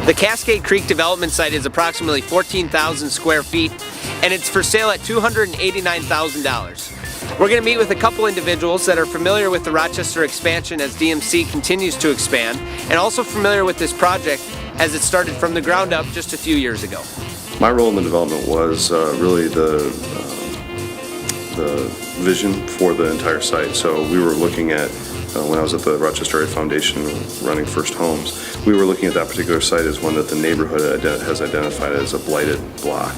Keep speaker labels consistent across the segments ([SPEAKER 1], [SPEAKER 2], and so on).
[SPEAKER 1] The Cascade Creek development site is approximately 14,000 square feet, and it's for sale at $289,000. We're going to meet with a couple individuals that are familiar with the Rochester expansion as DMC continues to expand, and also familiar with this project as it started from the ground up just a few years ago.
[SPEAKER 2] My role in the development was really the vision for the entire site. So we were looking at, when I was at the Rochester Area Foundation running First Homes, we were looking at that particular site as one that the neighborhood has identified as a blighted block.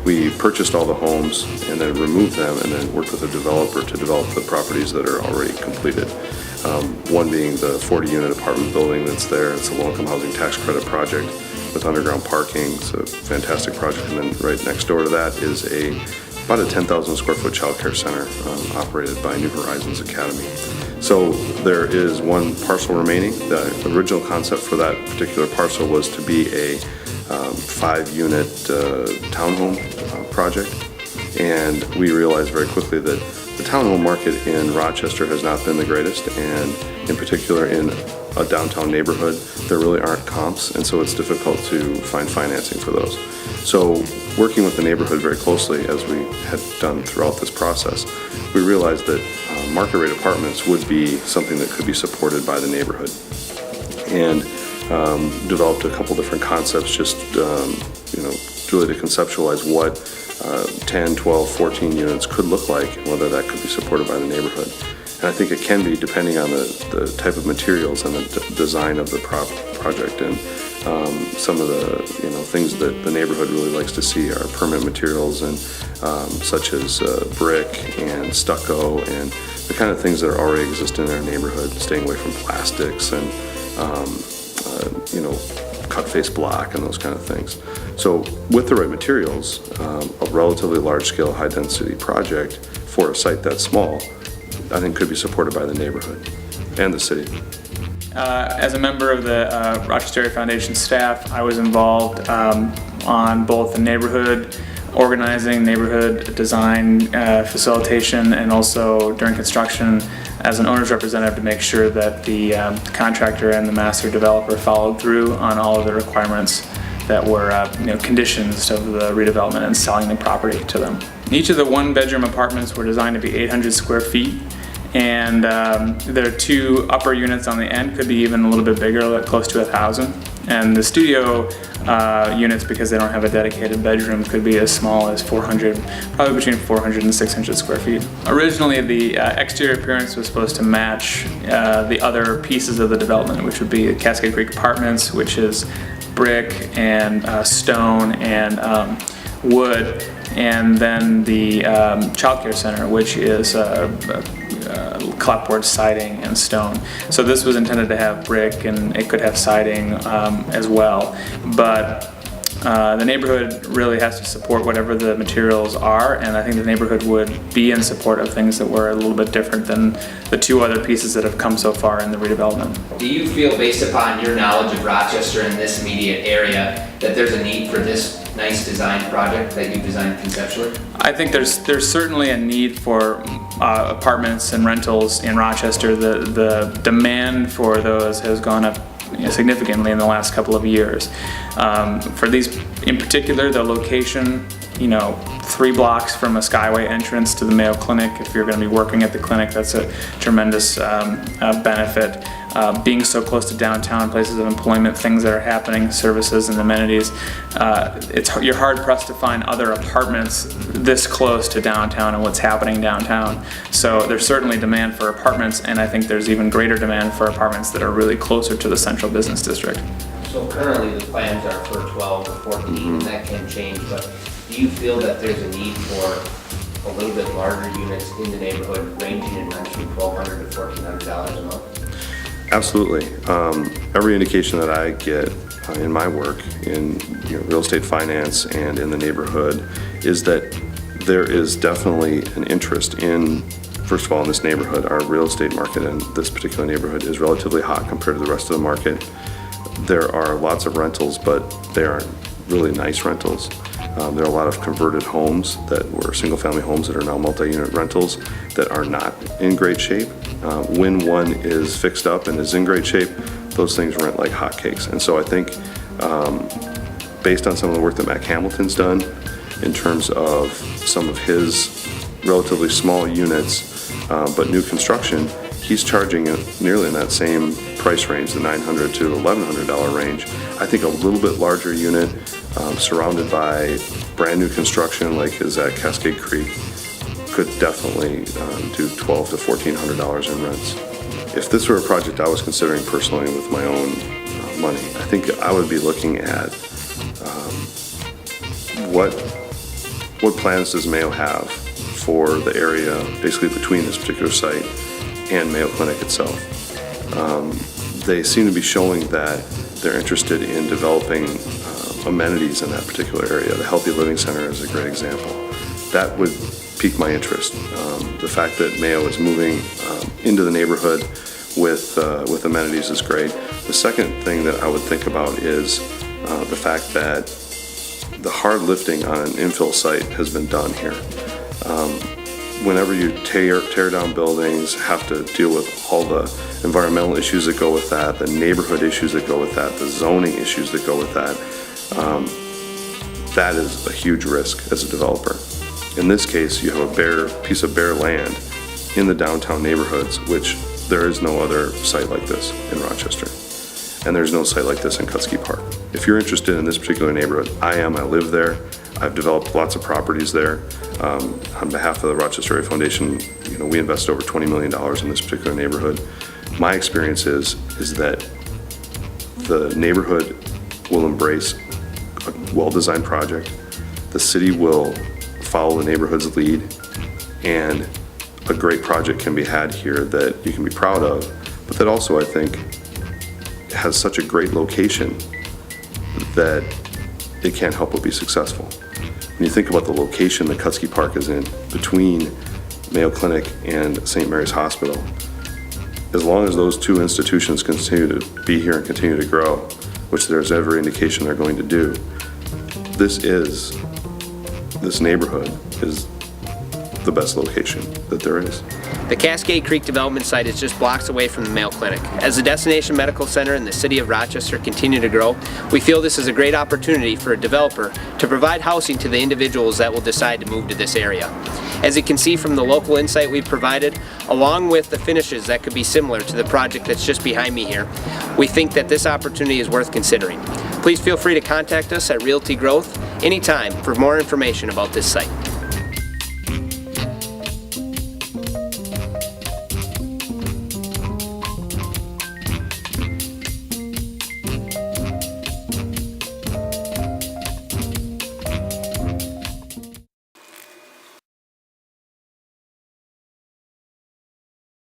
[SPEAKER 2] We purchased all the homes and then removed them and then worked with a developer to develop the properties that are already completed. One being the 40-unit apartment building that's there. It's a low-income housing tax credit project with underground parking. It's a fantastic project. And then right next door to that is about a 10,000 square foot child care center operated by New Horizons Academy. So there is one parcel remaining. The original concept for that particular parcel was to be a 5-unit townhome project, and we realized very quickly that the townhome market in Rochester has not been the greatest, and in particular in a downtown neighborhood there really aren't comps, and so it's difficult to find financing for those. So working with the neighborhood very closely, as we had done throughout this process, we realized that market rate apartments would be something that could be supported by the neighborhood, and developed a couple different concepts just really to conceptualize what 10, 12, 14 units could look like and whether that could be supported by the neighborhood. And I think it can be, depending on the type of materials and the design of the project. And some of the things that the neighborhood really likes to see are permanent materials, and such as brick and stucco and the kind of things that already exist in our neighborhood, staying away from plastics and cut face block and those kind of things. So with the right materials, a relatively large scale, high density project for a site that small, I think could be supported by the neighborhood and the city.
[SPEAKER 3] As a member of the Rochester Area Foundation staff, I was involved on both the neighborhood organizing, neighborhood design, facilitation, and also during construction as an owner's representative to make sure that the contractor and the master developer followed through on all of the requirements that were conditions of the redevelopment and selling the property to them. Each of the one-bedroom apartments were designed to be 800 square feet, and there are 2 upper units on the end, could be even a little bit bigger, like close to 1,000. And the studio units, because they don't have a dedicated bedroom, could be as small as 400, probably between 400 and 600 square feet. Originally, the exterior appearance was supposed to match the other pieces of the development, which would be Cascade Creek Apartments, which is brick and stone and wood, and then the child care center, which is clapboard siding and stone. So this was intended to have brick, and it could have siding as well. But the neighborhood really has to support whatever the materials are, and I think the neighborhood would be in support of things that were a little bit different than the 2 other pieces that have come so far in the redevelopment.
[SPEAKER 1] Do you feel, based upon your knowledge of Rochester and this immediate area, that there's a need for this nice design project that you designed conceptually?
[SPEAKER 3] I think there's certainly a need for apartments and rentals in Rochester. The demand for those has gone up significantly in the last couple of years. For these in particular, the location, 3 blocks from a Skyway entrance to the Mayo Clinic. If you're going to be working at the clinic, that's a tremendous benefit. Being so close to downtown, places of employment, things that are happening, services and amenities, you're hard pressed to find other apartments this close to downtown and what's happening downtown. So there's certainly demand for apartments, and I think there's even greater demand for apartments that are really closer to the central business district.
[SPEAKER 1] So currently the plans are for 12 or 14, and that can change, but do you feel that there's a need for a little bit larger units in the neighborhood, ranging in rents from $1,200 to $1,400 a month?
[SPEAKER 2] Absolutely. Every indication that I get in my work in real estate finance and in the neighborhood is that there is definitely an interest in, first of all, in this neighborhood. Our real estate market in this particular neighborhood is relatively hot compared to the rest of the market. There are lots of rentals, but they aren't really nice rentals. There are a lot of converted homes that were single-family homes that are now multi-unit rentals that are not in great shape. When one is fixed up and is in great shape, those things rent like hotcakes. And so I think Based on some of the work that Matt Hamilton's done in terms of some of his relatively small units, but new construction, he's charging nearly in that same price range, the $900 to $1,100 range. I think a little bit larger unit, surrounded by brand new construction like his at Cascade Creek, could definitely do $1,200 to $1,400 in rents. If this were a project I was considering personally with my own money, I think I would be looking at what plans does Mayo have for the area basically between this particular site and Mayo Clinic itself. They seem to be showing that they're interested in developing amenities in that particular area. The Healthy Living Center is a great example. That would pique my interest. The fact that Mayo is moving into the neighborhood with amenities is great. The second thing that I would think about is the fact that the hard lifting on an infill site has been done here. Whenever you tear down buildings, have to deal with all the environmental issues that go with that, the neighborhood issues that go with that, the zoning issues that go with that, that is a huge risk as a developer. In this case, you have a piece of bare land in the downtown neighborhoods, which there is no other site like this in Rochester. And there's no site like this in Cutsky Park. If you're interested in this particular neighborhood, I live there. I've developed lots of properties there. On behalf of the Rochester Area Foundation, we invest over $20 million in this particular neighborhood. My experience is that the neighborhood will embrace a well-designed project. The city will follow the neighborhood's lead, and a great project can be had here that you can be proud of, but that also, I think, has such a great location that it can't help but be successful. When you think about the location that Cutsky Park is in, between Mayo Clinic and St. Mary's Hospital, as long as those two institutions continue to be here and continue to grow, which there's every indication they're going to do, this neighborhood is the best location that there is.
[SPEAKER 1] The Cascade Creek development site is just blocks away from the Mayo Clinic. As the destination medical center in the city of Rochester continue to grow, we feel this is a great opportunity for a developer to provide housing to the individuals that will decide to move to this area. As you can see from the local insight we've provided, along with the finishes that could be similar to the project that's just behind me here, we think that this opportunity is worth considering. Please feel free to contact us at Realty Growth anytime for more information about this site.